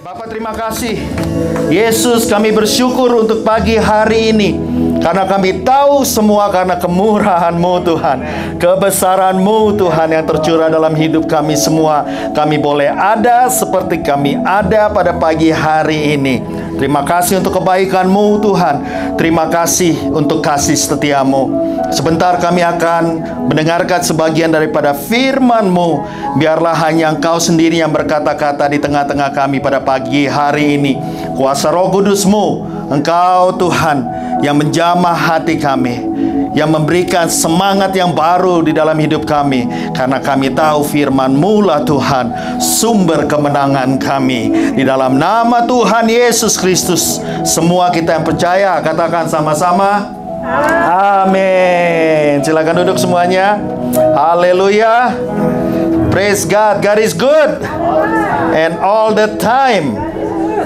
Bapak, terima kasih. Yesus, kami bersyukur untuk pagi hari ini. Karena kami tahu semua karena kemurahan-Mu Tuhan, kebesaran-Mu Tuhan yang tercurah dalam hidup kami semua. Kami boleh ada seperti kami ada pada pagi hari ini. Terima kasih untuk kebaikan-Mu Tuhan. Terima kasih untuk kasih setia-Mu. Sebentar kami akan mendengarkan sebagian daripada firman-Mu. Biarlah hanya Engkau sendiri yang berkata-kata di tengah-tengah kami pada pagi hari ini. Kuasa Roh Kudus-Mu, Engkau Tuhan yang menjamah hati kami, yang memberikan semangat yang baru di dalam hidup kami. Karena kami tahu firman-Mu lah Tuhan, sumber kemenangan kami. Di dalam nama Tuhan Yesus Kristus, semua kita yang percaya, katakan sama-sama, amin. Silakan duduk semuanya. Haleluya. Praise God. God is good. And all the time.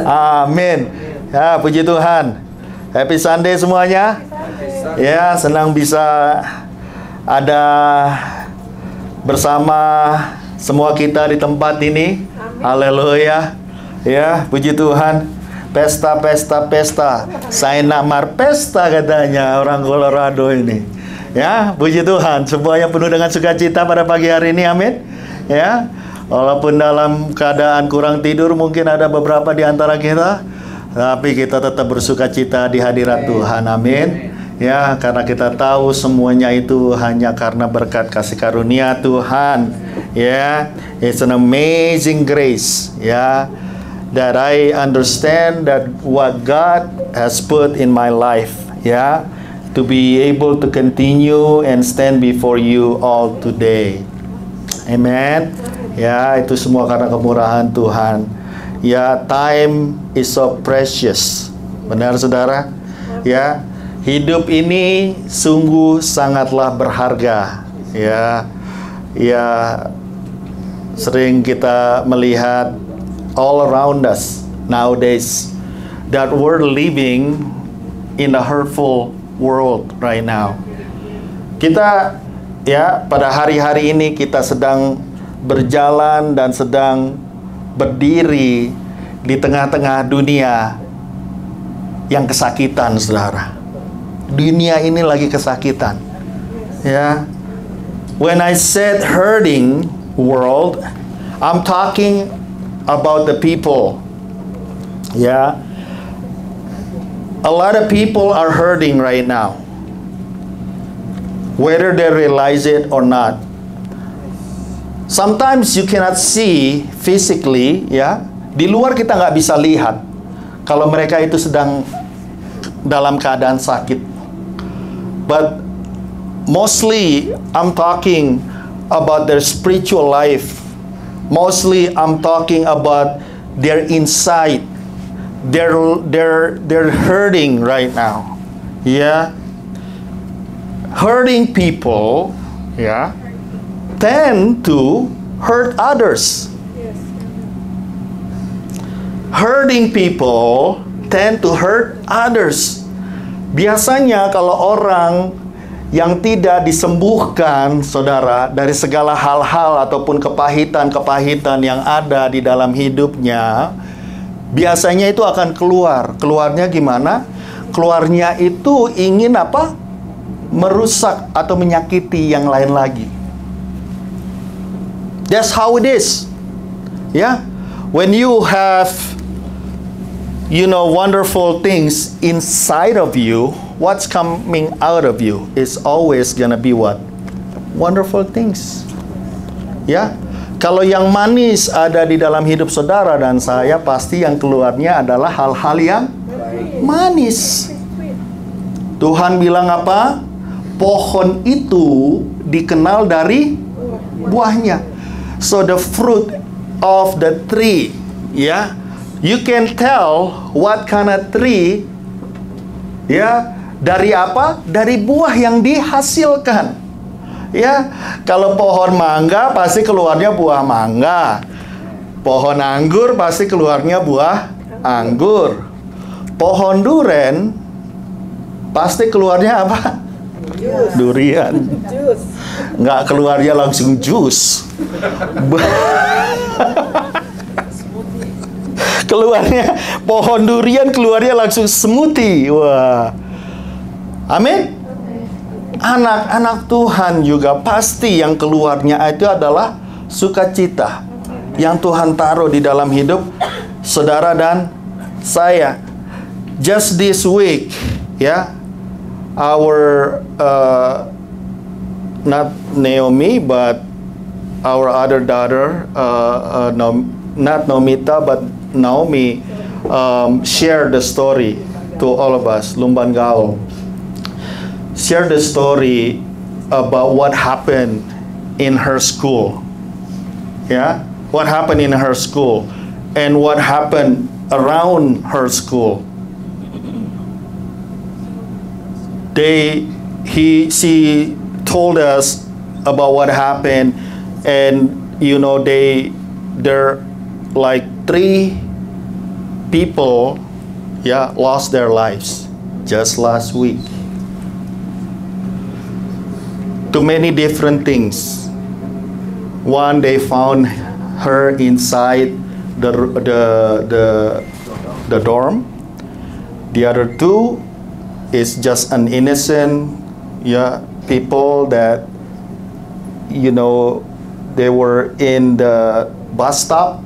Amin. Ya, puji Tuhan. Happy Sunday semuanya. Ya, senang bisa ada bersama semua kita di tempat ini. Haleluya. Ya, puji Tuhan. Pesta. Saya namar pesta katanya orang Colorado ini. Ya, puji Tuhan. Semuanya penuh dengan sukacita pada pagi hari ini. Amin. Ya, walaupun dalam keadaan kurang tidur mungkin ada beberapa di antara kita, tapi kita tetap bersukacita di hadirat Tuhan. Amin. Ya, karena kita tahu semuanya itu hanya karena berkat kasih karunia Tuhan. Ya, it's an amazing grace. Ya, that I understand that what God has put in my life. Ya, to be able to continue and stand before you all today. Amen. Ya, itu semua karena kemurahan Tuhan. Ya, time is so precious. Benar saudara? Ya, hidup ini sungguh sangatlah berharga. Ya, sering kita melihat all around us nowadays that we're living in a hurtful world right now. Kita pada hari-hari ini kita sedang berjalan dan sedang berdiri di tengah-tengah dunia yang kesakitan, saudara. Dunia ini lagi kesakitan. Ya. When I said hurting world, I'm talking about the people. Yeah. A lot of people are hurting right now. Whether they realize it or not. Sometimes you cannot see physically, ya. Di luar kita nggak bisa lihat kalau mereka itu sedang dalam keadaan sakit. But mostly I'm talking about their spiritual life. Mostly I'm talking about their inside. They're hurting right now. Yeah. Hurting people, yeah, tend to hurt others. Hurting people tend to hurt others. Biasanya kalau orang yang tidak disembuhkan, saudara, dari segala hal-hal ataupun kepahitan-kepahitan yang ada di dalam hidupnya, biasanya itu akan keluar. Keluarnya gimana? Keluarnya itu ingin apa? Merusak atau menyakiti yang lain lagi. That's how it is. Yeah. When you have, wonderful things inside of you, what's coming out of you is always gonna be what? Wonderful things. Ya. Kalau yang manis ada di dalam hidup saudara dan saya, pasti yang keluarnya adalah hal-hal yang manis. Tuhan bilang apa? Pohon itu dikenal dari buahnya. So the fruit of the tree, ya, you can tell what kind of tree, ya, dari apa? Dari buah yang dihasilkan. Ya, kalau pohon mangga pasti keluarnya buah mangga. Pohon anggur pasti keluarnya buah anggur. Pohon duren pasti keluarnya apa? Durian. Nggak keluarnya langsung jus. Keluarnya pohon durian, keluarnya langsung smoothie. Wah. Amin. Anak-anak Tuhan juga pasti yang keluarnya itu adalah sukacita yang Tuhan taruh di dalam hidup saudara dan saya. Just this week, ya, our not Naomi but our other daughter, not Nomita but Naomi, shared the story to all of us. Lumban Gaul share the story about what happened in her school. Yeah, what happened in her school and what happened around her school. She told us about what happened, and you know, there like 3 people, yeah, lost their lives just last week. Too many different things. One, they found her inside the dorm. The other 2 is just an innocent, yeah, people that, you know, they were in the bus stop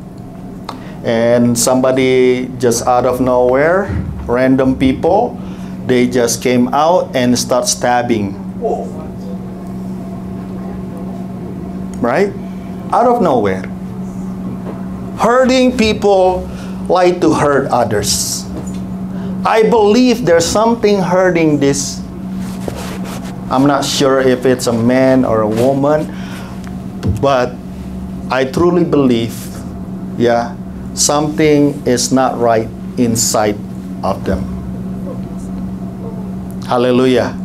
and somebody just out of nowhere, random people, they just came out and start stabbing. Right? Out of nowhere. Hurting people like to hurt others. I believe there's something hurting this. I'm not sure if it's a man or a woman, but I truly believe, yeah, something is not right inside of them. Hallelujah.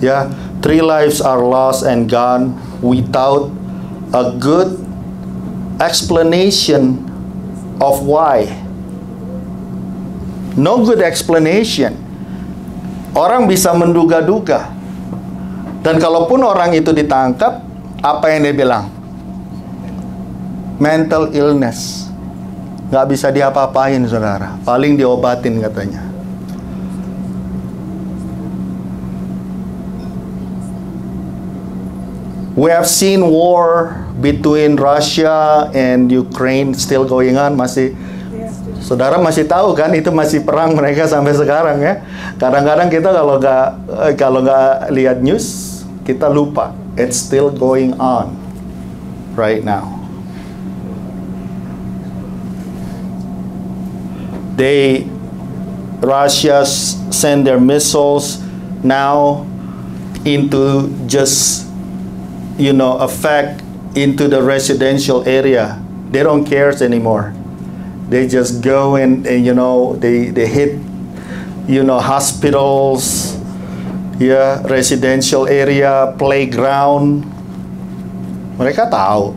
Yeah, 3 lives are lost and gone without a good explanation of why. No good explanation. Orang bisa menduga-duga. Dan kalaupun orang itu ditangkap, apa yang dia bilang? Mental illness. Nggak bisa diapa-apain, saudara. Paling diobatin katanya. We have seen war between Russia and Ukraine still going on. Masih, saudara masih tahu kan, itu masih perang mereka sampai sekarang ya. Kadang-kadang kita kalau nggak lihat news, kita lupa. It's still going on right now. Russia send their missiles now into just, you know, affect into the residential area. They don't care anymore. They just go and you know, they hit, you know, hospitals, yeah, residential area, playground. Mereka tahu.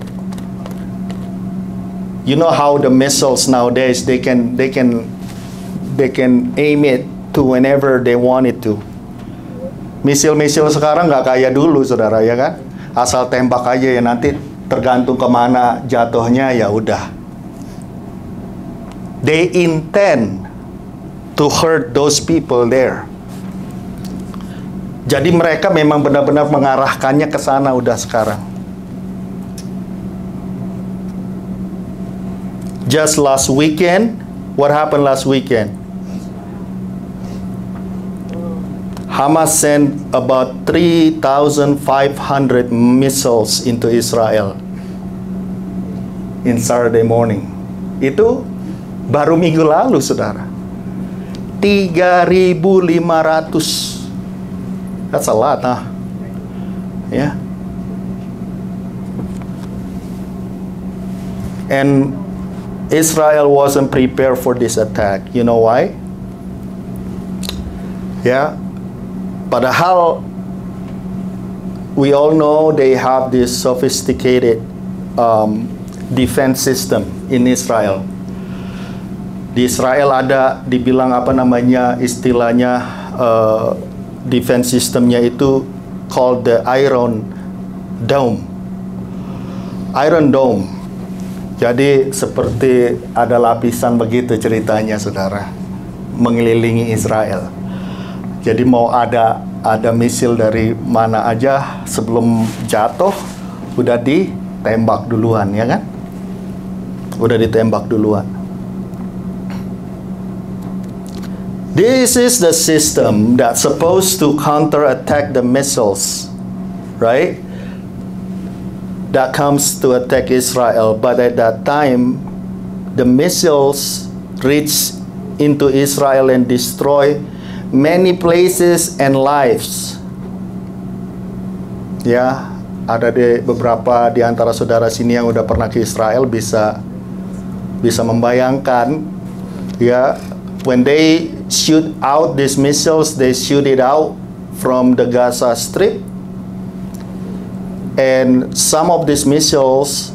You know how the missiles nowadays, they can aim it to whenever they want it to. Misil-misil sekarang nggak kayak dulu, saudara, ya kan? Asal tembak aja ya, nanti tergantung kemana jatuhnya, ya udah. They intend to hurt those people there. Jadi mereka memang benar-benar mengarahkannya ke sana udah sekarang. Just last weekend, what happened last weekend? Hamas sent about 3,500 missiles into Israel in Saturday morning. Itu baru minggu lalu, saudara. 3.500. That's a lot, huh? Yeah. And Israel wasn't prepared for this attack. You know why? Yeah. Padahal we all know they have this sophisticated defense system in Israel. Di Israel ada dibilang apa namanya, istilahnya defense systemnya itu called the Iron dome, Iron Dome. Jadi seperti ada lapisan begitu ceritanya, saudara, mengelilingi Israel. Jadi mau ada misil dari mana aja, sebelum jatuh udah ditembak duluan, ya kan? Udah ditembak duluan. This is the system that's supposed to counter-attack the missiles, right? That comes to attack Israel. But at that time, the missiles reach into Israel and destroy many places and lives. Ya, ada beberapa di antara saudara sini yang udah pernah ke Israel bisa membayangkan, ya, when they shoot out these missiles, they shoot it out from the Gaza Strip. And some of these missiles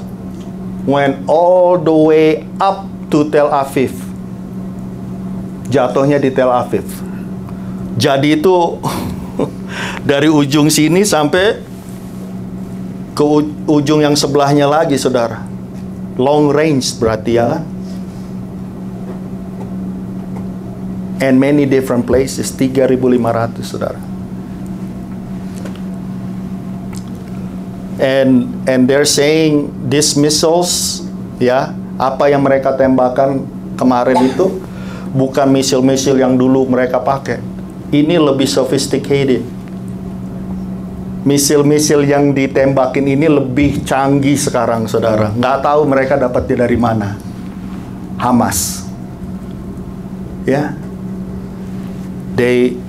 went all the way up to Tel Aviv. Jatuhnya di Tel Aviv. Jadi itu dari ujung sini sampai ke ujung yang sebelahnya lagi, saudara. Long range berarti, ya kan? And many different places, 3.500, saudara. And they're saying these missiles, ya, apa yang mereka tembakan kemarin itu bukan misil-misil yang dulu mereka pakai. Ini lebih sophisticated. Misil-misil yang ditembakin ini lebih canggih sekarang, saudara. Nggak tahu mereka dapatnya dari mana. Hamas, ya. They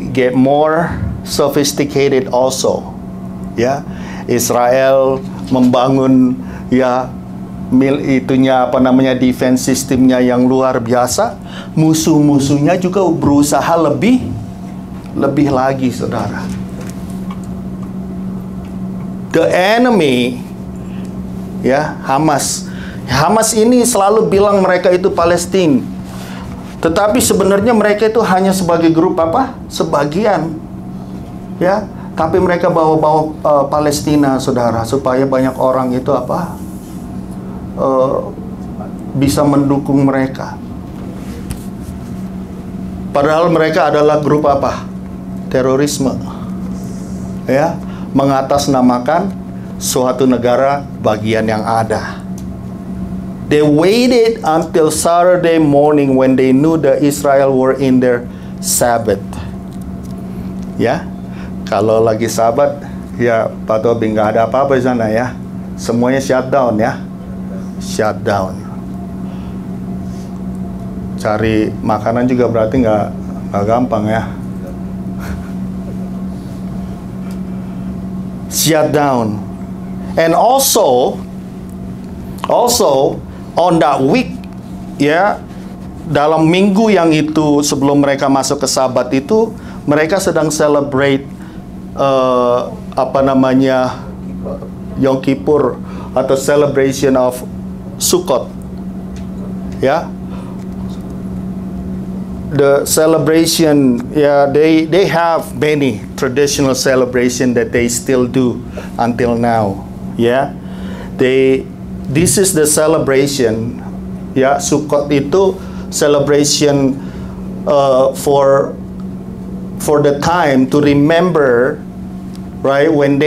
get more sophisticated also, ya. Israel membangun, ya, defense sistemnya yang luar biasa. Musuh-musuhnya juga berusaha lebih lagi, saudara. The enemy, ya, Hamas ini selalu bilang mereka itu Palestina. Tetapi sebenarnya mereka itu hanya sebagai grup apa? Sebagian, ya. Tapi mereka bawa Palestina, saudara, supaya banyak orang itu apa? Bisa mendukung mereka. Padahal mereka adalah grup apa? Terorisme. Ya, mengatasnamakan suatu negara bagian yang ada. They waited until Saturday morning when they knew that Israel were in their Sabbath. Ya. Kalau lagi Sabat, ya, Pak Tobi, nggak ada apa-apa di sana, ya. Semuanya shutdown, ya. Shutdown. Cari makanan juga berarti nggak gampang, ya. Shutdown. And also on that week, ya, dalam minggu yang itu sebelum mereka masuk ke Sabat itu, mereka sedang celebrate Yom Kippur atau celebration of Sukkot, ya. The celebration, yeah, they have many traditional celebration that they still do until now, yeah. This is the celebration, ya. Sukkot itu celebration for the time to remember, right, when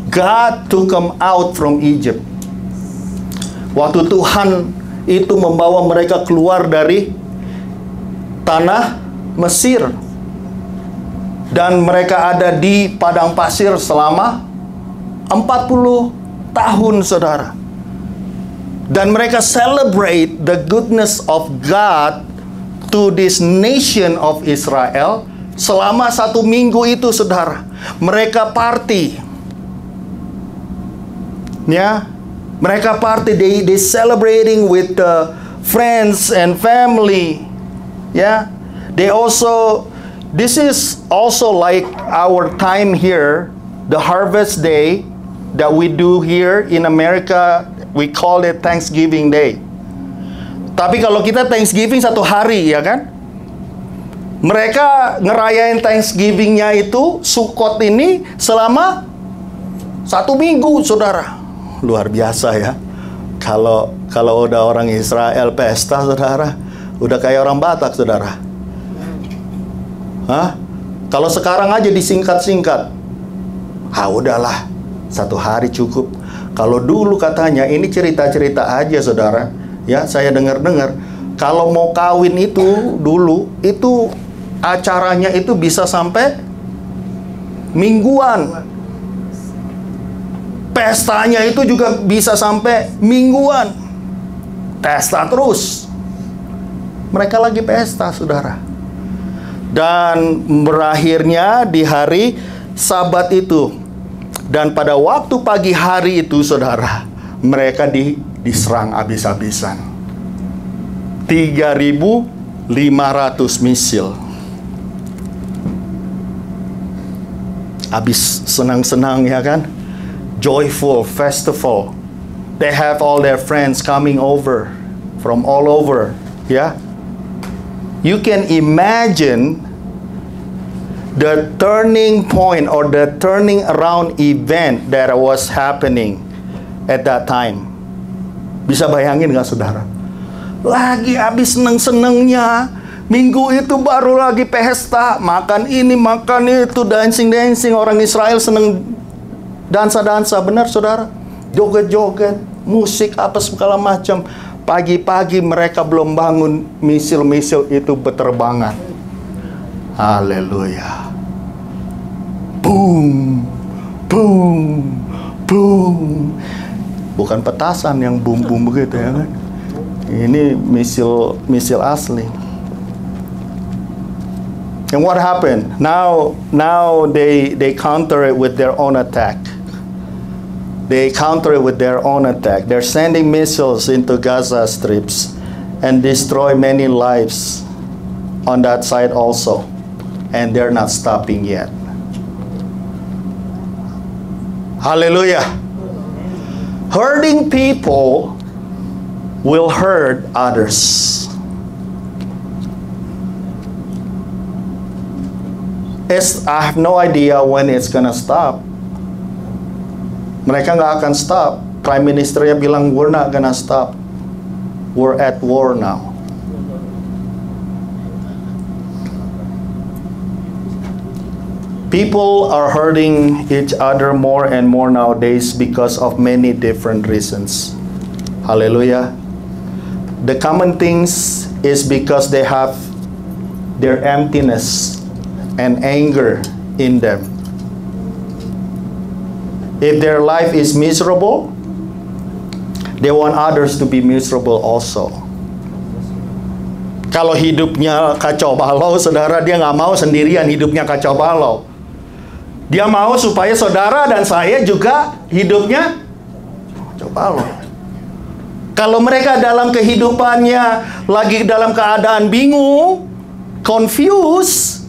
God took them out from Egypt. Waktu Tuhan itu membawa mereka keluar dari tanah Mesir. Dan mereka ada di padang pasir selama 40 tahun, saudara. Dan mereka celebrate the goodness of God to this nation of Israel selama 1 minggu itu, saudara. Mereka party, ya. Mereka party, they celebrating with the friends and family, ya. This is also like our time here, the harvest day that we do here in America. We call it Thanksgiving Day. Tapi kalau kita Thanksgiving 1 hari, ya kan? Mereka ngerayain Thanksgiving-nya itu, Sukkot ini, selama 1 minggu, saudara. Luar biasa ya. Kalau udah orang Israel pesta, saudara, udah kayak orang Batak, saudara. Hah? Kalau sekarang aja disingkat-singkat, udahlah, 1 hari cukup. Kalau dulu katanya, ini cerita-cerita aja, saudara. Ya, saya dengar-dengar. Kalau mau kawin itu dulu, itu acaranya itu bisa sampai mingguan. Pestanya itu juga bisa sampai mingguan. Pesta terus. Mereka lagi pesta, saudara. Dan berakhirnya di hari Sabat itu. Dan pada waktu pagi hari itu, saudara, mereka diserang habis-habisan. 3.500 misil. Habis senang-senang, ya kan? Joyful festival. They have all their friends coming over from all over. Yeah. You can imagine the turning point or the turning around event that was happening at that time. Bisa bayangin nggak, saudara? Lagi habis seneng-senengnya, minggu itu baru lagi pesta, makan ini, makan itu, dancing-dancing. Orang Israel seneng dansa-dansa, benar, saudara? Joget-joget, musik, apa segala macam. Pagi-pagi mereka belum bangun, misil-misil itu berterbangan. Haleluya. Boom, boom, boom. Bukan petasan yang boom-boom begitu, ya kan? Ini misil asli. And what happened? Now they counter it with their own attack. They counter it with their own attack. They're sending missiles into Gaza strips and destroy many lives on that side also. And they're not stopping yet. Hallelujah. Hurting people will hurt others. I have no idea when it's gonna stop. Mereka nggak akan stop. Prime Ministernya bilang, we're not gonna stop. We're at war now. People are hurting each other more and more nowadays because of many different reasons. Hallelujah. The common things is because they have their emptiness and anger in them. If their life is miserable, they want others to be miserable also. Kalau hidupnya kacau balau, saudara, dia nggak mau sendirian hidupnya kacau balau. Dia mau supaya saudara dan saya juga hidupnya kacau balau. Kalau mereka dalam kehidupannya lagi dalam keadaan bingung, confused,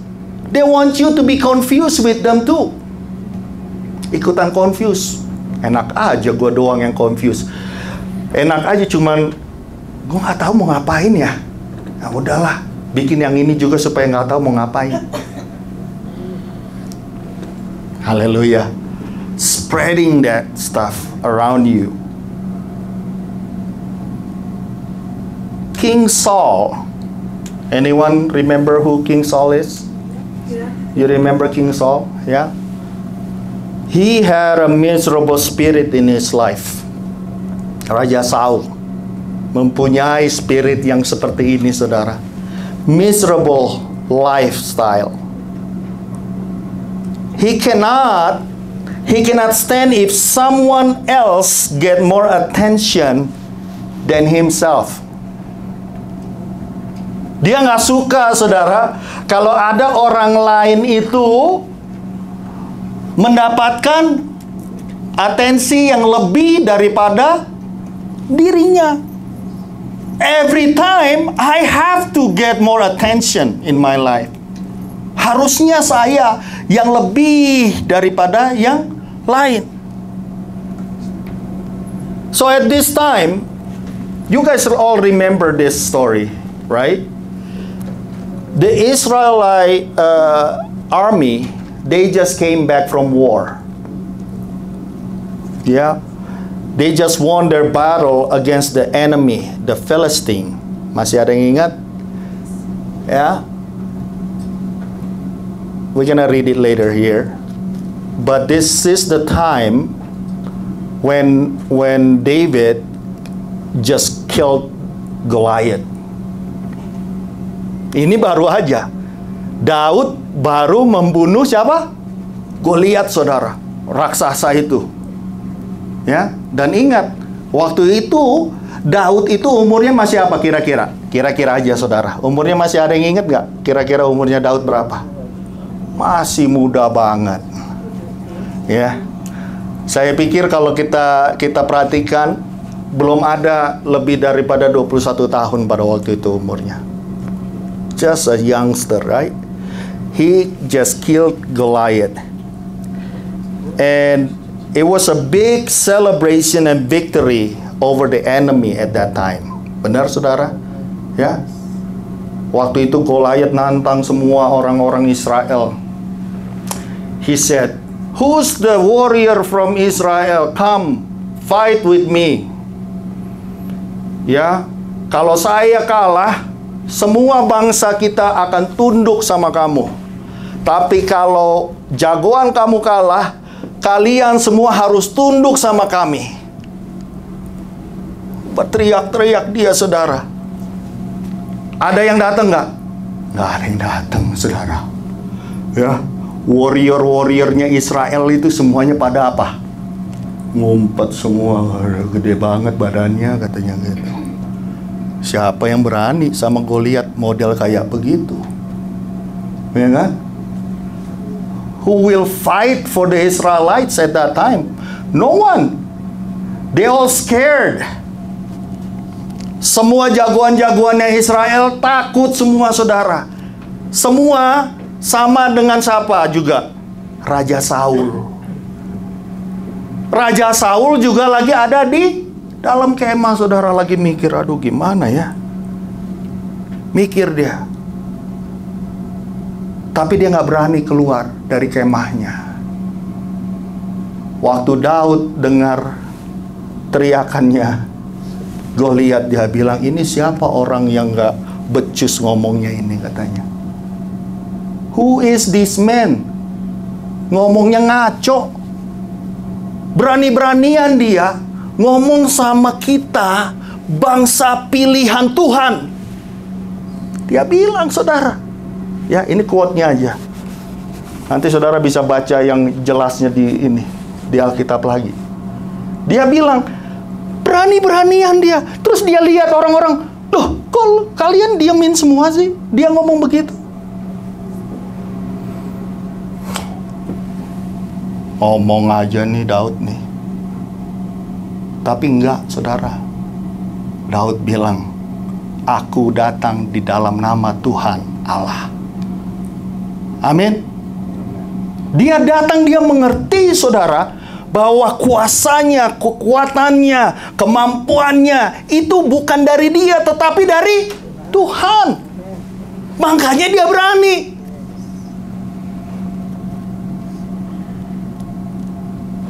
they want you to be confused with them too. Ikutan confused. Enak aja gue doang yang confused. Enak aja cuman gue nggak tahu mau ngapain ya. Nah udahlah, bikin yang ini juga supaya nggak tahu mau ngapain. Haleluya. Spreading that stuff around you. King Saul. Anyone remember who King Saul is? Yeah. You remember King Saul? Yeah. He had a miserable spirit in his life. Raja Saul mempunyai spirit yang seperti ini, saudara. Miserable lifestyle. He cannot stand if someone else get more attention than himself. Dia nggak suka, saudara, kalau ada orang lain itu mendapatkan atensi yang lebih daripada dirinya. Every time I have to get more attention in my life. Harusnya saya yang lebih daripada yang lain. So at this time, you guys all remember this story, right? The Israelite army, they just came back from war. Ya, they just won their battle against the enemy, the Philistine. Masih ada yang ingat? Ya, we're gonna read it later here. But this is the time when David just killed Goliath. Ini baru aja. Daud baru membunuh siapa? Goliath, saudara. Raksasa itu. Ya, dan ingat, waktu itu Daud itu umurnya masih apa kira-kira? Kira-kira aja, saudara. Umurnya masih ada yang ingat nggak? Kira-kira umurnya Daud berapa? Masih muda banget. Ya, saya pikir kalau kita perhatikan, belum ada lebih daripada 21 tahun pada waktu itu umurnya. Just a youngster, right? He just killed Goliath. And it was a big celebration and victory over the enemy at that time. Benar, saudara? Ya. Waktu itu Goliath nantang semua orang-orang Israel. He said, "Who's the warrior from Israel? Come, fight with me." Ya, kalau saya kalah, semua bangsa kita akan tunduk sama kamu. Tapi kalau jagoan kamu kalah, kalian semua harus tunduk sama kami. Berteriak-teriak dia, saudara. Ada yang datang nggak? Nggak ada yang datang, saudara. Ya, warrior-warriornya Israel itu semuanya pada apa? Ngumpet semua, gede banget badannya katanya gitu. Siapa yang berani sama Goliath model kayak begitu? Ya kan? Who will fight for the Israelites at that time? No one. They all scared. Semua jagoan-jagoannya Israel takut semua, saudara. Semua sama dengan siapa juga? Raja Saul. Raja Saul juga lagi ada di dalam kemah, saudara, lagi mikir, aduh gimana ya? Mikir dia. Tapi dia nggak berani keluar dari kemahnya. Waktu Daud dengar teriakannya Goliath, dia bilang, ini siapa orang yang nggak becus ngomongnya ini, katanya. Who is this man? Ngomongnya ngaco. Berani-beranian dia ngomong sama kita, bangsa pilihan Tuhan. Dia bilang, saudara. Ya, ini quote-nya aja. Nanti saudara bisa baca yang jelasnya di Alkitab lagi. Dia bilang, berani-beranian dia. Terus dia lihat orang-orang, loh, kok kalian diamin semua sih? Dia ngomong begitu. Ngomong aja nih Daud nih. Tapi enggak, saudara. Daud bilang, aku datang di dalam nama Tuhan Allah. Amin. Dia datang, dia mengerti, saudara, bahwa kuasanya, kekuatannya, kemampuannya itu bukan dari dia, tetapi dari Tuhan. Makanya dia berani.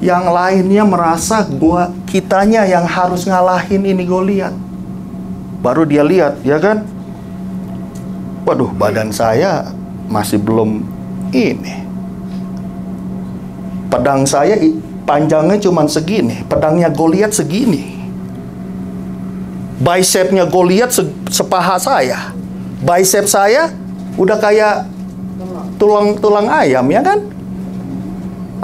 Yang lainnya merasa kitanya yang harus ngalahin ini Goliath. Baru dia lihat, ya kan? Waduh, badan saya masih belum ini. Pedang saya panjangnya cuma segini, pedangnya Goliath segini. Bicepnya Goliath sepaha saya. Bicep saya udah kayak tulang ayam, ya kan?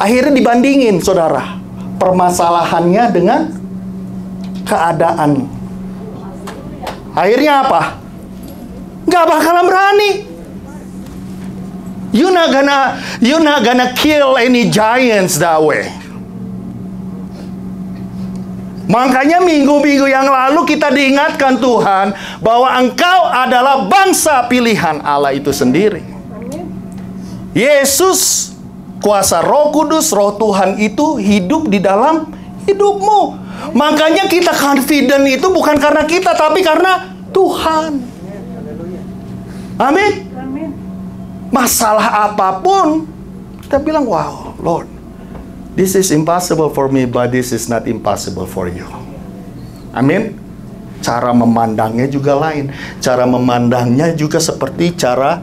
Akhirnya dibandingin, saudara, permasalahannya dengan keadaan. Akhirnya apa? Nggak bakalan berani. You're not gonna kill any giants that way. Makanya minggu-minggu yang lalu kita diingatkan Tuhan bahwa engkau adalah bangsa pilihan Allah itu sendiri. Yesus, kuasa Roh Kudus, Roh Tuhan itu hidup di dalam hidupmu. Makanya kita confident itu bukan karena kita, tapi karena Tuhan. Amin. Masalah apapun, kita bilang, wow, Lord, This is impossible for me, but this is not impossible for you. Amin. Cara memandangnya juga lain. Cara memandangnya juga seperti cara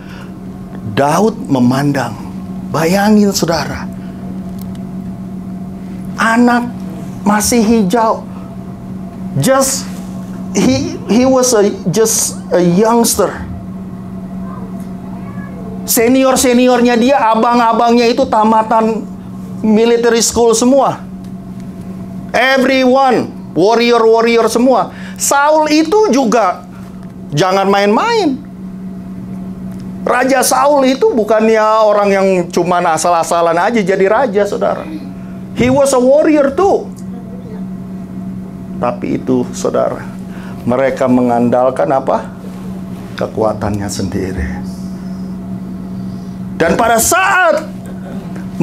Daud memandang. Bayangin saudara, anak masih hijau, he was just a youngster. Seniornya dia, abang-abangnya itu tamatan military school semua. Everyone warrior semua. Saul itu juga jangan main-main. Raja Saul itu bukannya orang yang cuma asal-asalan aja jadi raja, saudara. He was a warrior too. Tapi itu, saudara, mereka mengandalkan apa? Kekuatannya sendiri. Dan pada saat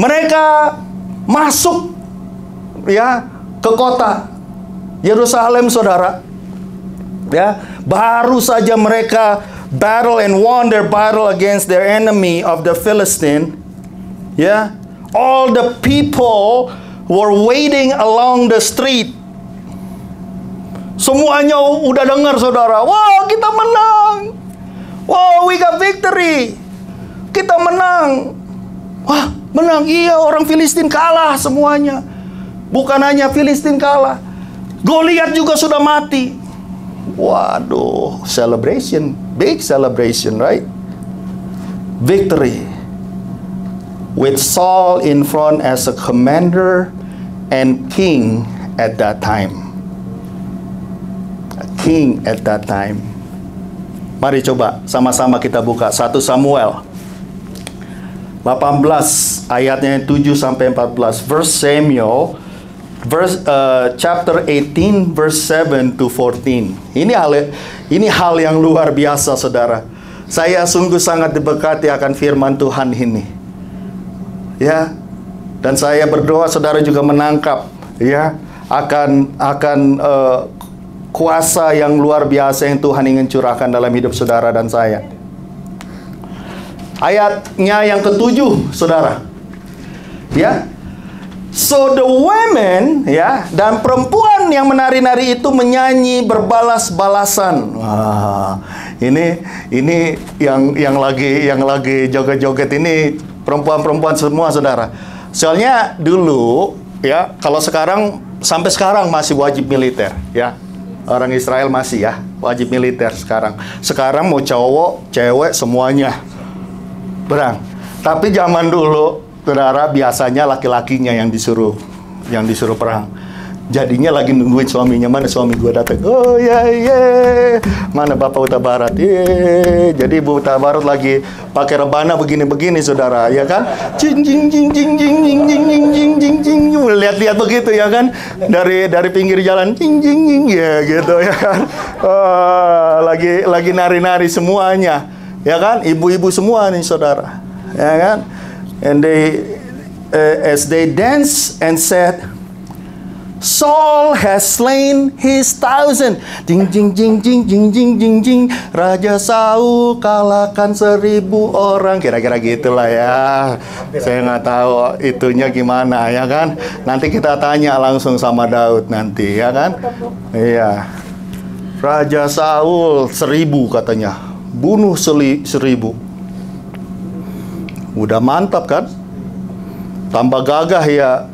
mereka masuk ya ke kota Yerusalem, saudara, ya, baru saja mereka battle and won their battle against their enemy of the Philistine. Yeah, all the people were waiting along the street. Semuanya udah dengar, saudara. Wow, kita menang. Wow, we got victory. Kita menang. Wah, menang. Iya, orang Filistin kalah semuanya. Bukan hanya Filistin kalah, Goliat juga sudah mati. Waduh, celebration, big celebration, right? Victory. With Saul in front as a commander and king at that time. A king at that time. Mari coba sama-sama kita buka 1 Samuel 18 ayatnya 7 sampai 14. Verse Samuel chapter 18 verse 7 to 14. Ini hal yang luar biasa, saudara. Saya sungguh sangat diberkati akan firman Tuhan ini. Ya. Dan saya berdoa saudara juga menangkap ya akan kuasa yang luar biasa yang Tuhan ingin curahkan dalam hidup saudara dan saya. Ayatnya yang ke-7, saudara. Ya. So the women, ya, dan perempuan yang menari-nari itu menyanyi berbalas-balasan. Wah, ini yang lagi joget-joget ini perempuan-perempuan semua, saudara. Soalnya dulu, ya, kalau sekarang sampai sekarang masih wajib militer, ya. Orang Israel masih ya wajib militer sekarang. Sekarang mau cowok, cewek semuanya perang. Tapi zaman dulu, saudara, biasanya laki-lakinya yang disuruh perang. Jadinya lagi nungguin suaminya, mana suami gue datang. Oh ya, mana Bapak Huta Barat? Jadi Ibu Huta Barat lagi pakai rebana begini-begini, saudara, ya kan? Jing jing jing jing jing jing jing jing jing jing jing. Lihat-lihat begitu ya kan? Dari pinggir jalan, jing jing jing ya gitu ya kan? Lagi nari-nari semuanya, ya kan? Ibu-ibu semua nih, saudara, ya kan? And as they danced and said, Saul has slain his 1,000. Jing jing jing jing jing jing jing jing. Raja Saul kalahkan 1,000 orang. Kira-kira gitulah ya. Saya nggak tahu itunya gimana ya kan. Nanti kita tanya langsung sama Daud nanti ya kan. Iya. Raja Saul 1,000 katanya. Bunuh 1,000. Udah mantap kan? Tambah gagah ya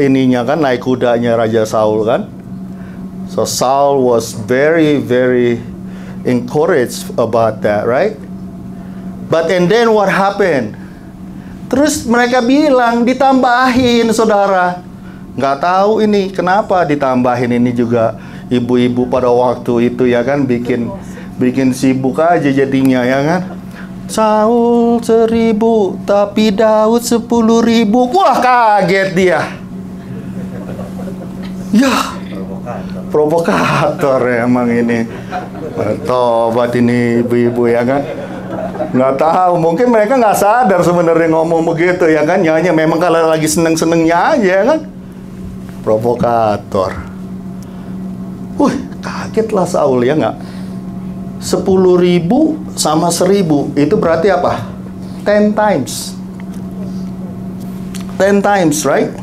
ininya kan, naik kudanya Raja Saul kan. So Saul was very encouraged about that, right? But and then what happened? Terus mereka bilang ditambahin, saudara. Nggak tahu ini kenapa ditambahin ini juga. Ibu-ibu pada waktu itu ya kan bikin sibuk aja jadinya ya kan. Saul 1,000 tapi Daud 10,000. Wah, kaget dia. Ya, provokator ya emang ini. Tobat ini ibu-ibu ya kan. Nggak tahu, mungkin mereka nggak sadar sebenarnya ngomong begitu ya kan. Hanya memang kalau lagi seneng-senengnya aja ya kan. Provokator. Kagetlah Saul ya nggak. 10,000 sama 1,000 itu berarti apa? 10 times. 10 times, right?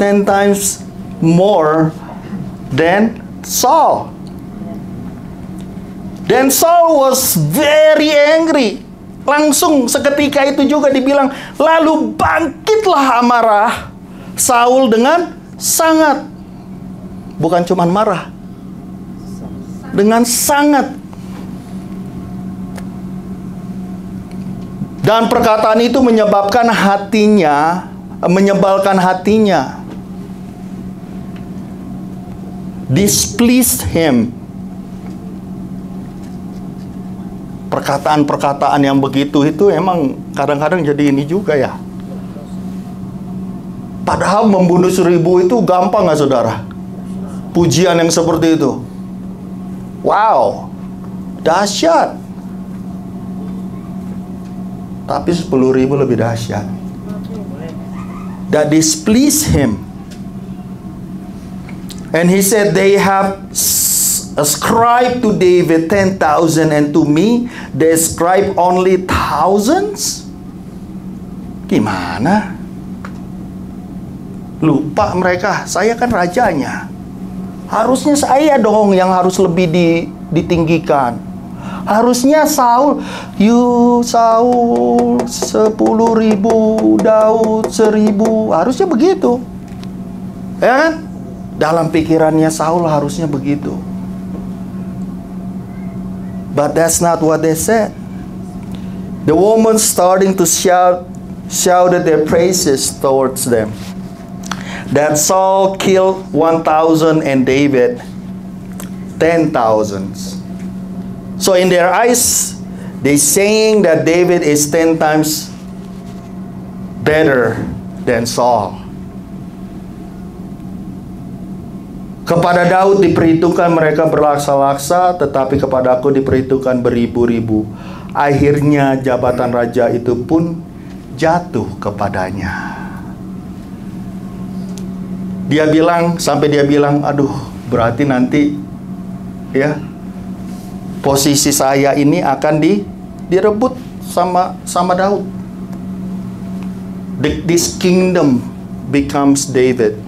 10 times more than Saul. Then Saul was very angry. Langsung seketika itu juga dibilang, lalu bangkitlah amarah Saul dengan sangat. Bukan cuma marah, dengan sangat. Dan perkataan itu menyebalkan hatinya. Displeased him. Perkataan-perkataan yang begitu itu emang kadang-kadang jadi ini juga ya. Padahal membunuh 1000 itu gampang nggak saudara? Pujian yang seperti itu. Wow, dahsyat. Tapi 10.000 lebih dahsyat. That displeased him. And he said, they have ascribed to David 10,000 and to me they ascribe only thousands. Gimana? Lupa mereka, saya kan rajanya. Harusnya saya dong yang harus lebih ditinggikan. Harusnya Saul 10.000, Daud 1.000. Harusnya begitu. Ya kan? Dalam pikirannya Saul harusnya begitu. But that's not what they said. The woman starting to shouted their praises towards them. That Saul killed 1,000 and David 10,000. So in their eyes, they saying that David is 10 times better than Saul. Kepada Daud diperhitungkan mereka berlaksa-laksa, tetapi kepada aku diperhitungkan beribu-ribu. Akhirnya jabatan raja itu pun jatuh kepadanya. Dia bilang, aduh, berarti nanti ya posisi saya ini akan direbut sama Daud. This kingdom becomes David.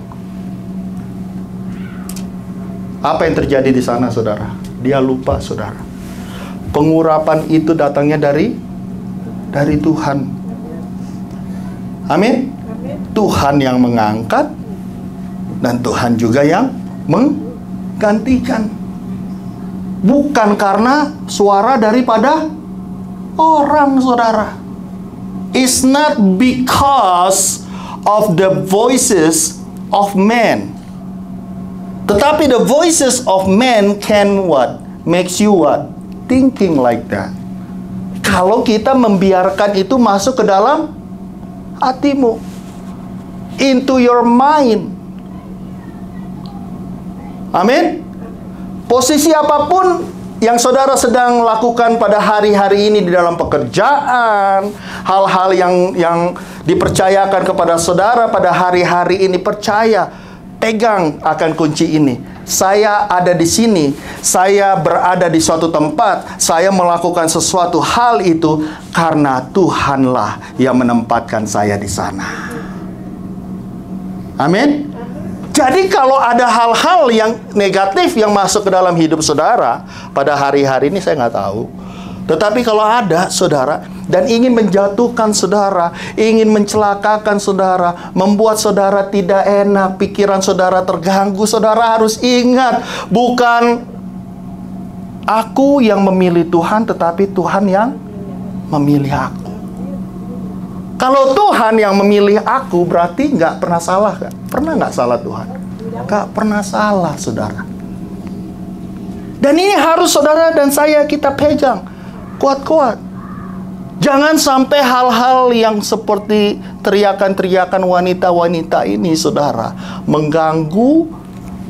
Apa yang terjadi di sana, saudara? Dia lupa, saudara. Pengurapan itu datangnya dari Tuhan. Amin. Tuhan yang mengangkat dan Tuhan juga yang menggantikan. Bukan karena suara daripada orang, saudara. It's not because of the voices of men. Tetapi the voices of men can what? Makes you what? Thinking like that. Kalau kita membiarkan itu masuk ke dalam hatimu, into your mind. Amin. Posisi apapun yang saudara sedang lakukan pada hari-hari ini di dalam pekerjaan, hal-hal yang dipercayakan kepada saudara pada hari-hari ini, percaya, pegang akan kunci ini. Saya ada di sini, saya berada di suatu tempat, saya melakukan sesuatu hal itu karena Tuhanlah yang menempatkan saya di sana. Amin. Jadi kalau ada hal-hal yang negatif yang masuk ke dalam hidup saudara pada hari-hari ini, saya nggak tahu. Tetapi kalau ada, saudara, dan ingin menjatuhkan saudara, ingin mencelakakan saudara, membuat saudara tidak enak, pikiran saudara terganggu, saudara harus ingat, bukan aku yang memilih Tuhan, tetapi Tuhan yang memilih aku. Kalau Tuhan yang memilih aku, berarti nggak pernah salah, kan? Pernah nggak salah Tuhan? Nggak pernah salah, saudara. Dan ini harus saudara dan saya kita pegang kuat-kuat. Jangan sampai hal-hal yang seperti teriakan-teriakan wanita-wanita ini, saudara, mengganggu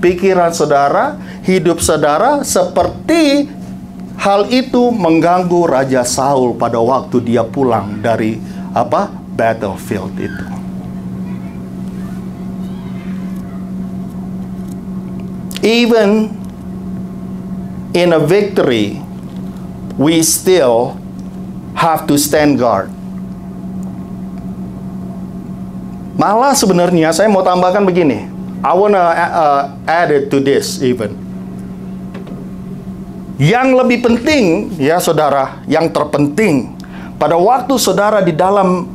pikiran saudara, hidup saudara, seperti hal itu mengganggu Raja Saul pada waktu dia pulang dari battlefield itu. Even in a victory, we still have to stand guard. Malah sebenarnya saya mau tambahkan begini. I wanna add it to this even. Yang lebih penting, ya saudara, yang terpenting pada waktu saudara di dalam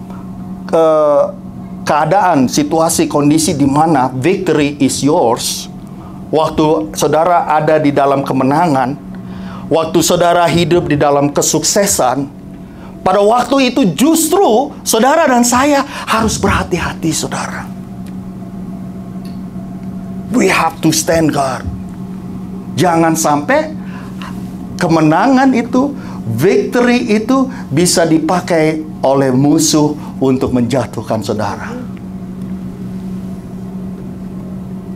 keadaan, situasi, kondisi di mana victory is yours, waktu saudara ada di dalam kemenangan, waktu saudara hidup di dalam kesuksesan, pada waktu itu justru saudara dan saya harus berhati-hati, saudara. We have to stand guard. Jangan sampai kemenangan itu, victory itu bisa dipakai oleh musuh untuk menjatuhkan saudara.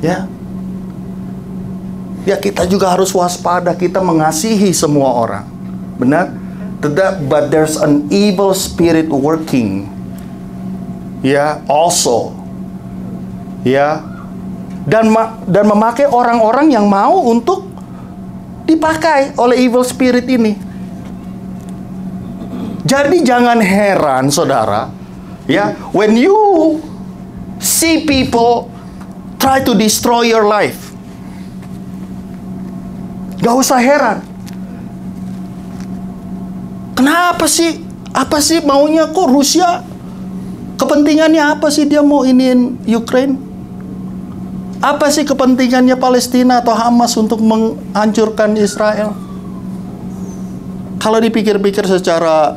Ya. Ya, kita juga harus waspada, kita mengasihi semua orang. Benar? But there's an evil spirit working. Ya, also. Ya. Dan memakai orang-orang yang mau untuk dipakai oleh evil spirit ini. Jadi jangan heran, saudara, ya, when you see people try to destroy your life. Gak usah heran. Kenapa sih? Apa sih maunya kok Rusia? Kepentingannya apa sih dia mau iniin Ukraine? Apa sih kepentingannya Palestina atau Hamas untuk menghancurkan Israel? Kalau dipikir-pikir secara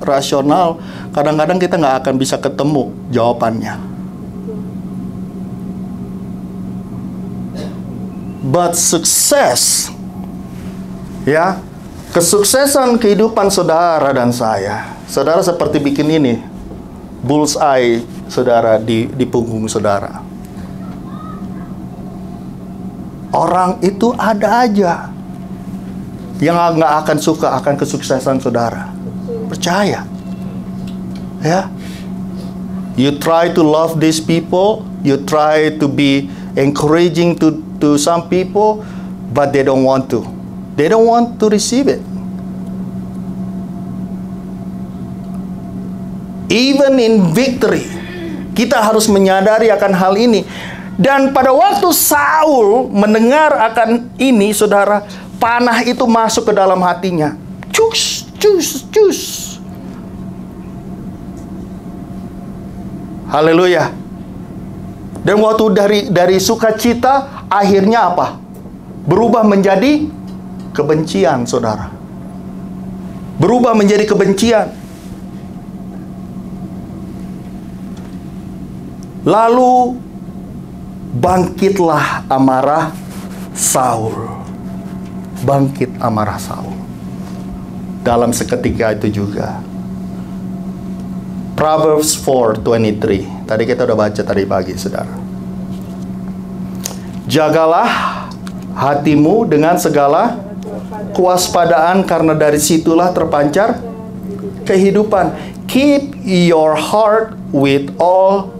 rasional, kadang-kadang kita nggak akan bisa ketemu jawabannya. But success, ya, kesuksesan kehidupan saudara dan saya, saudara seperti bikin ini, bullseye, saudara, di punggung saudara. Orang itu ada aja yang nggak akan suka akan kesuksesan saudara. Percaya. Ya. You try to love these people, you try to be encouraging to some people, but they don't want to. They don't want to receive it. Even in victory, kita harus menyadari akan hal ini. Dan pada waktu Saul mendengar akan ini, saudara, panah itu masuk ke dalam hatinya. Cus, cus, cus. Haleluya. Dan waktu dari sukacita, akhirnya apa? Berubah menjadi kebencian, saudara. Berubah menjadi kebencian. Lalu bangkitlah amarah Saul. Bangkit amarah Saul. Dalam seketika itu juga. Proverbs 4:23. Tadi kita udah baca tadi pagi, saudara. Jagalah hatimu dengan segala kewaspadaan, karena dari situlah terpancar kehidupan. Keep your heart with all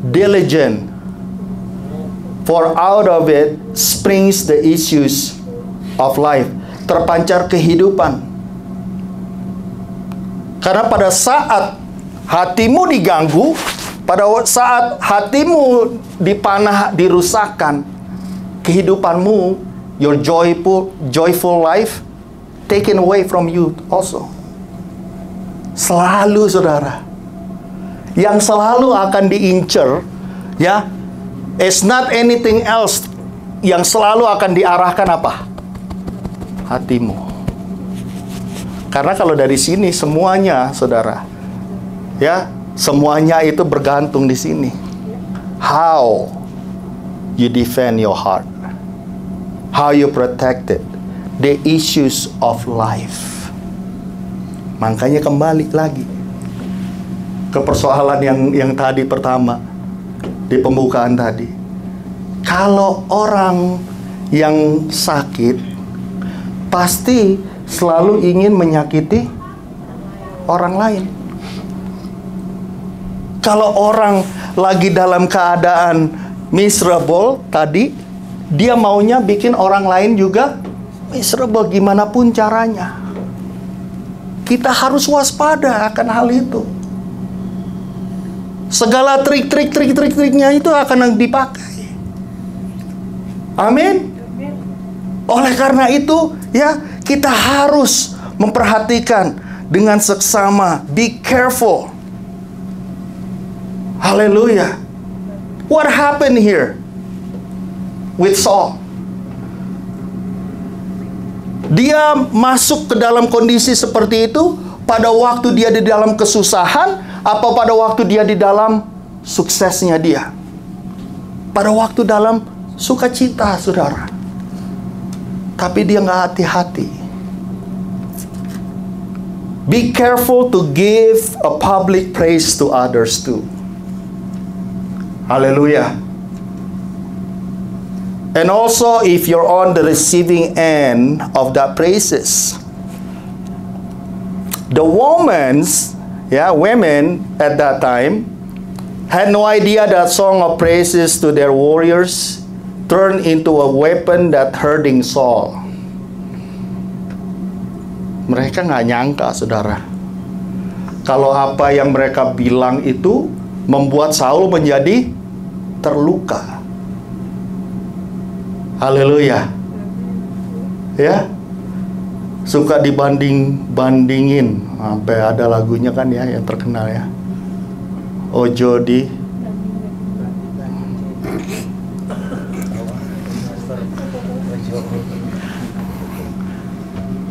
diligence, for out of it springs the issues of life. Terpancar kehidupan. Karena pada saat hatimu diganggu, pada saat hatimu dipanah, dirusakkan, kehidupanmu, your joyful life, taken away from you also. Selalu, saudara, yang selalu akan diincar, ya, it's not anything else. Yang selalu akan diarahkan apa? Hatimu. Karena kalau dari sini semuanya, saudara, ya, semuanya itu bergantung di sini. How you defend your heart, how you protect it, the issues of life. Makanya kembali lagi ke persoalan yang tadi pertama di pembukaan tadi. Kalau orang yang sakit pasti selalu ingin menyakiti orang lain. Kalau orang lagi dalam keadaan miserable tadi, dia maunya bikin orang lain juga miserable gimana pun caranya. Kita harus waspada akan hal itu. segala trik-triknya itu akan dipakai. Amin. Oleh karena itu, ya, kita harus memperhatikan dengan seksama. Be careful. Haleluya. What happened here with Saul? Dia masuk ke dalam kondisi seperti itu pada waktu dia di dalam kesusahan, apa pada waktu dia di dalam suksesnya dia? Pada waktu dalam sukacita, saudara. Tapi dia nggak hati-hati. Be careful to give a public praise to others too. Haleluya. And also, if you're on the receiving end of that praises, the women at that time had no idea that song of praises to their warriors turned into a weapon that hurting Saul. Mereka nggak nyangka, saudara, kalau apa yang mereka bilang itu membuat Saul menjadi terluka. Haleluya. Ya. Suka dibandingin. Sampai ada lagunya kan ya yang terkenal ya. Ojo di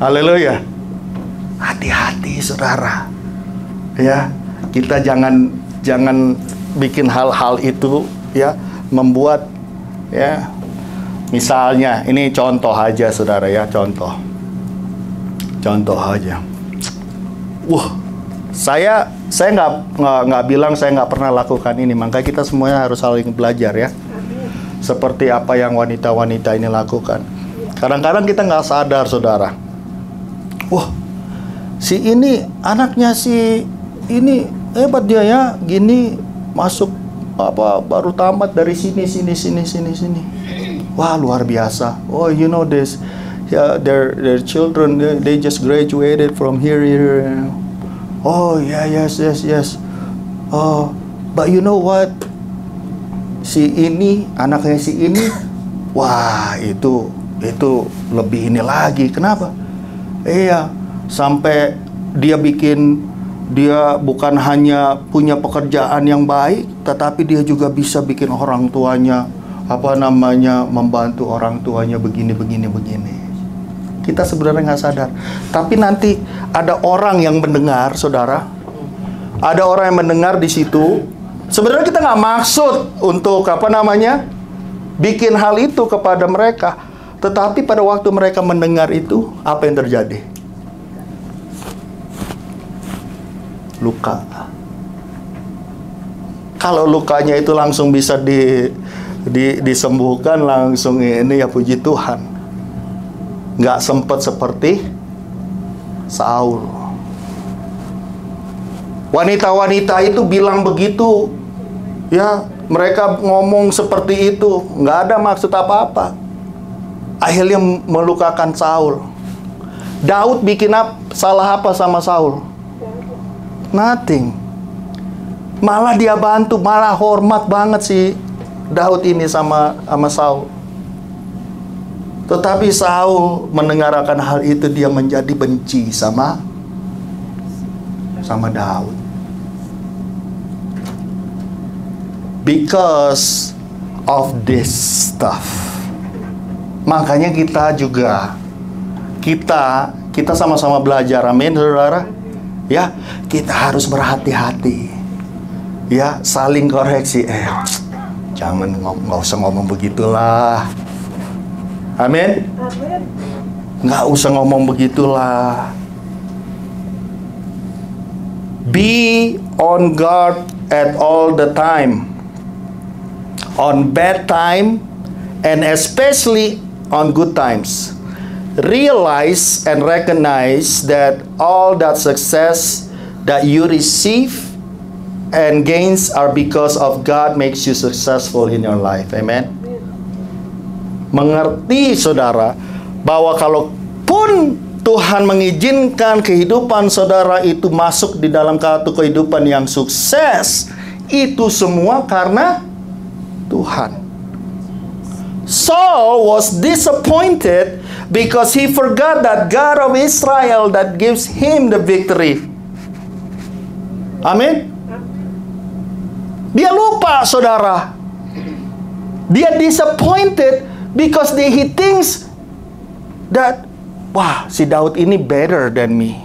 Haleluya. Hati-hati, saudara. Ya, kita jangan bikin hal-hal itu ya membuat ya. Misalnya, ini contoh aja, saudara ya, contoh aja. Saya nggak bilang saya nggak pernah lakukan ini, makanya kita semuanya harus saling belajar ya. Seperti apa yang wanita-wanita ini lakukan. Kadang-kadang kita nggak sadar, saudara. Si ini anaknya si ini hebat dia ya, gini masuk baru tamat dari sini. Wah, luar biasa. Oh, you know this. Yeah, their children, they just graduated from here. Oh, yeah, yes. Oh, but you know what? Si ini, anaknya si ini, wah, itu lebih ini lagi. Kenapa? Iya, sampai dia bukan hanya punya pekerjaan yang baik, tetapi dia juga bisa bikin orang tuanya membantu orang tuanya begini. Kita sebenarnya nggak sadar. Tapi nanti ada orang yang mendengar, saudara. Ada orang yang mendengar di situ. Sebenarnya kita nggak maksud untuk bikin hal itu kepada mereka. Tetapi pada waktu mereka mendengar itu, apa yang terjadi? Luka. Kalau lukanya itu langsung bisa disembuhkan langsung, ini ya puji Tuhan. Nggak sempat seperti Saul. Wanita-wanita itu bilang begitu, ya, mereka ngomong seperti itu, nggak ada maksud apa-apa. Akhirnya melukakan Saul. Daud bikin salah apa sama Saul? Nothing. Malah dia bantu, malah hormat banget sih Daud ini sama Saul. Tetapi Saul mendengarkan hal itu, dia menjadi benci sama Daud. Because of this stuff. Makanya kita sama-sama belajar, amin, saudara. Ya, kita harus berhati-hati. Ya, saling koreksi. Nggak usah ngomong begitulah. Amin. Nggak usah ngomong begitulah. Be on guard at all the time. On bad time and especially on good times. Realize and recognize that all that success that you receive and gains are because of God makes you successful in your life. Amen. Mengerti, saudara, bahwa kalaupun Tuhan mengizinkan kehidupan saudara itu masuk di dalam satu kehidupan yang sukses, Itu semua karena Tuhan. Saul was disappointed because he forgot that God of Israel that gives him the victory. Amin. Dia lupa, saudara. Dia disappointed because he thinks that, wah, si Daud ini better than me.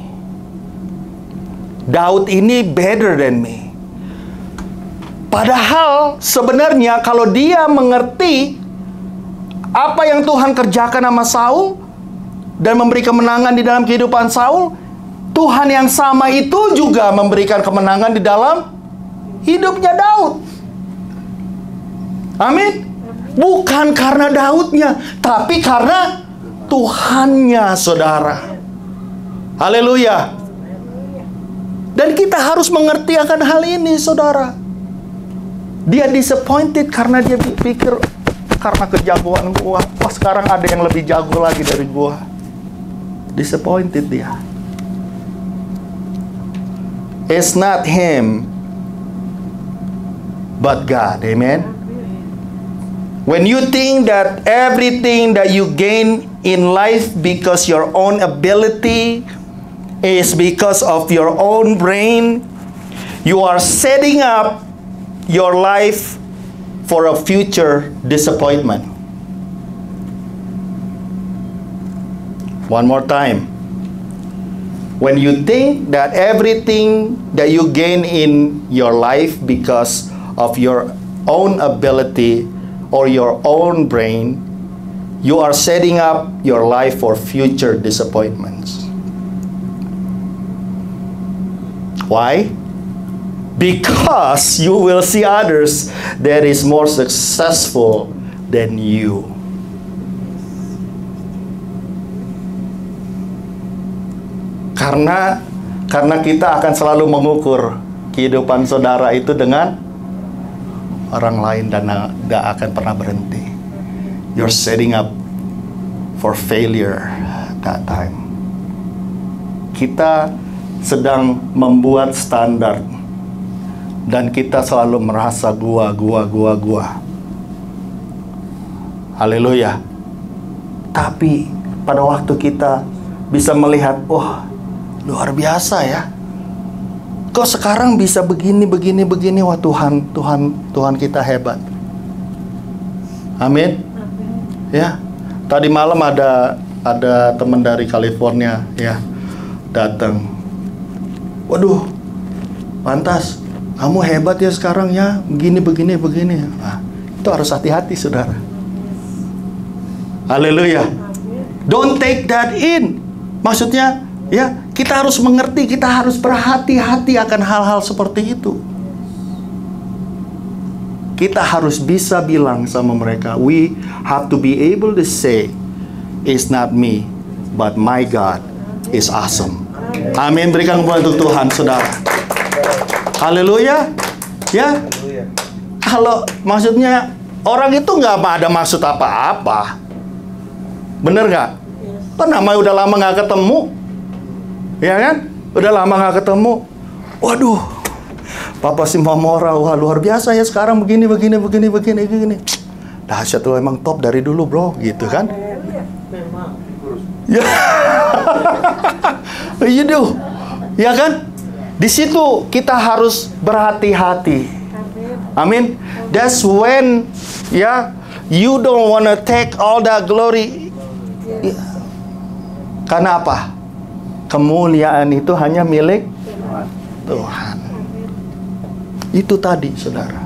Daud ini better than me. Padahal sebenarnya kalau dia mengerti apa yang Tuhan kerjakan sama Saul dan memberi kemenangan di dalam kehidupan Saul, Tuhan yang sama itu juga memberikan kemenangan di dalam hidupnya Daud. Amin. Bukan karena Daudnya, tapi karena Tuhannya, saudara. Haleluya. Dan kita harus mengerti akan hal ini, saudara. Dia disappointed karena dia pikir, karena kejagoan gua, wah sekarang ada yang lebih jago lagi dari gua. Disappointed dia. It's not him, but God. Amen. When you think that everything that you gain in life because your own ability is because of your own brain, you are setting up your life for a future disappointment. One more time. When you think that everything that you gain in your life because of your own ability or your own brain, you are setting up your life for future disappointments. Why? Because you will see others that is more successful than you. Karena kita akan selalu mengukur kehidupan saudara itu dengan orang lain dan gak akan pernah berhenti. You're setting up for failure that time. Kita sedang membuat standar dan kita selalu merasa gua. Haleluya. Tapi pada waktu kita bisa melihat, wah, luar biasa ya. Kok sekarang bisa begini. Wah, Tuhan kita hebat. Amin. Ya. Tadi malam ada teman dari California ya datang. Waduh, pantas. Kamu hebat ya sekarang ya, begini. Nah, itu harus hati-hati, saudara. Haleluya. Don't take that in. Maksudnya, ya, kita harus mengerti, kita harus berhati-hati akan hal-hal seperti itu. Kita harus bisa bilang sama mereka, we have to be able to say, it's not me, but my God is awesome. Amin. Berikan kemuliaan untuk Tuhan, saudara. Haleluya. Ya. Kalau maksudnya orang itu nggak ada maksud apa-apa. Bener nggak? Kan namanya udah lama nggak ketemu. Ya kan? Udah lama nggak ketemu. Waduh. Papa si Mamora, wah luar biasa ya sekarang begini. Dahsyat tuh, emang top dari dulu, bro, gitu kan? Ya. Iya, ya kan? Di situ kita harus berhati-hati. Amin. That's when ya you don't wanna take all the glory. Karena apa? Kemuliaan itu hanya milik Tuhan. Itu tadi, saudara.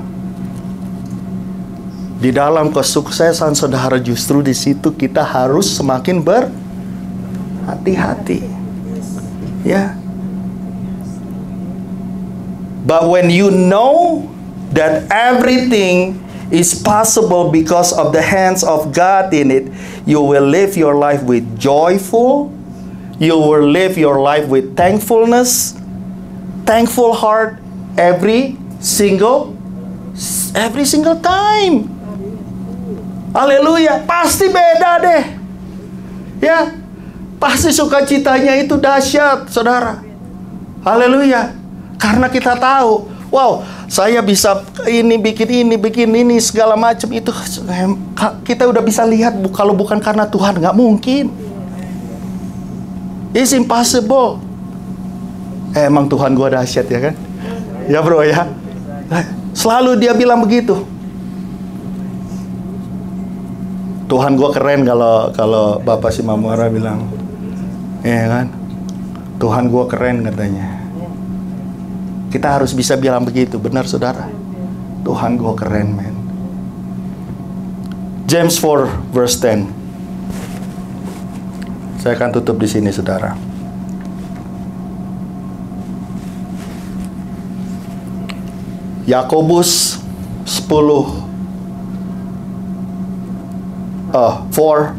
Di dalam kesuksesan saudara, justru di situ kita harus semakin berhati-hati. Ya. But when you know that everything is possible because of the hands of God in it, you will live your life with joyful, you will live your life with thankfulness, thankful heart every single time. Haleluya. Pasti beda deh. Ya. Pasti sukacitanya itu dahsyat, saudara. Haleluya. Karena kita tahu, wow, saya bisa ini, bikin ini, segala macam itu. Kita udah bisa lihat, kalau bukan karena Tuhan, nggak mungkin. It's impossible. Emang Tuhan gua dahsyat ya kan? Ya bro ya. Selalu dia bilang begitu. Tuhan gua keren kalau Bapak si Mamuara bilang, ya kan? Tuhan gua keren katanya. Kita harus bisa bilang begitu, benar saudara? Tuhan gua keren, men. James 4 verse 10. Saya akan tutup di sini, saudara. Yakobus 4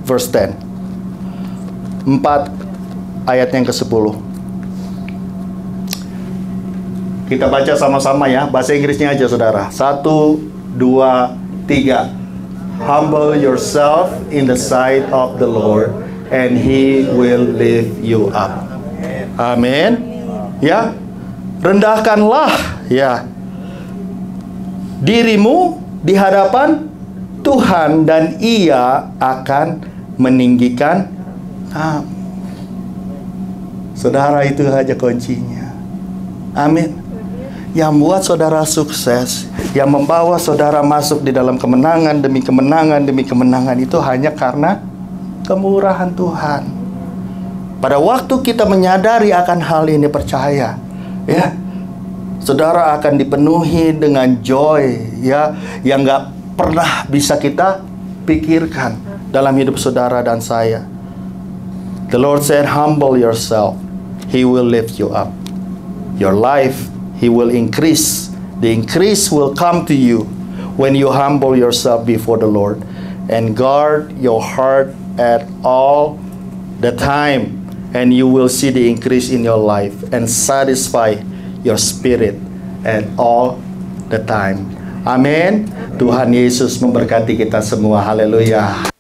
verse 10. 4 ayat yang ke-10. Kita baca sama-sama ya. Bahasa Inggrisnya aja saudara. 1, 2, 3. Humble yourself in the sight of the Lord, and He will lift you up. Amin. Ya. Rendahkanlah ya dirimu di hadapan Tuhan, dan Ia akan meninggikan kamu. Saudara, itu aja kuncinya. Amin. Yang buat saudara sukses, yang membawa saudara masuk di dalam kemenangan demi kemenangan demi kemenangan, itu hanya karena kemurahan Tuhan. Pada waktu kita menyadari akan hal ini, percaya ya, saudara akan dipenuhi dengan joy ya, yang gak pernah bisa kita pikirkan dalam hidup saudara dan saya. The Lord said, humble yourself, He will lift you up. Your life, He will increase. The increase will come to you when you humble yourself before the Lord and guard your heart at all the time, and you will see the increase in your life and satisfy your spirit at all the time. Amin. Tuhan Yesus memberkati kita semua. Haleluya.